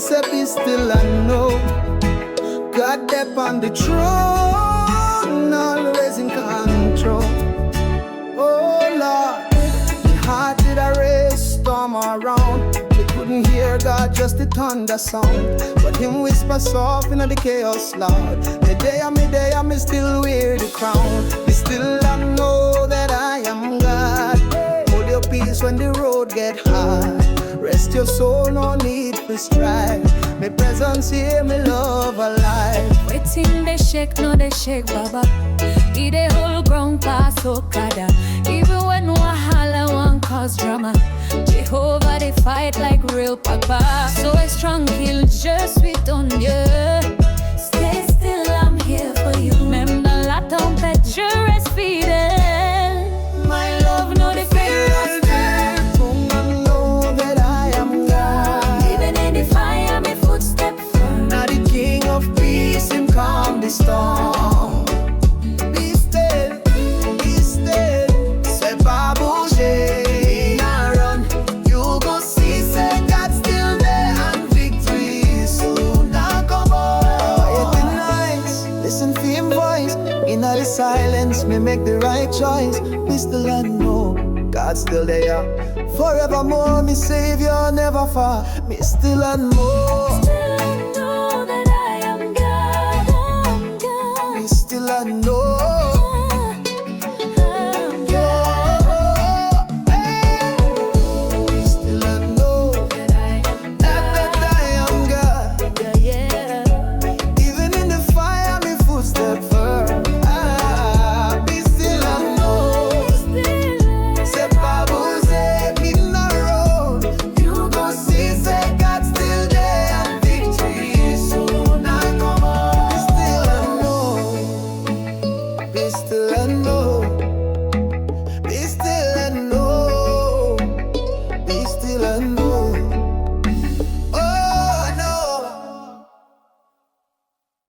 say be still and know God up on the throne, always in control. Oh Lord, the heart did a race storm around. We couldn't hear God, just the thunder sound. But him whisper soft in the chaos loud. The day I me still wear the crown. Me still I know that I am God. Hold your peace when the road get hard. Rest your soul, no need for strife. My presence here, me love alive. Waiting they shake, no they shake, Baba. He they hold ground pass Okada. Even when Wahala one cause drama, Jehovah they fight like real papa. So I strong kill just with on you. Stay still, I'm here for you. Remember la temperature is feeding. My love no the fear of fear. I know that I am God. Even in the fire, my footstep firm. Now the King of peace, him calm the storm. Be still, be still. Say Babuji, now run. You go see, say God still there and victory soon now come on. Quiet the nights, listen for him voice. In the silence, me make the right choice. Me still I know God still there. Forevermore, me Savior never far. Me still and more.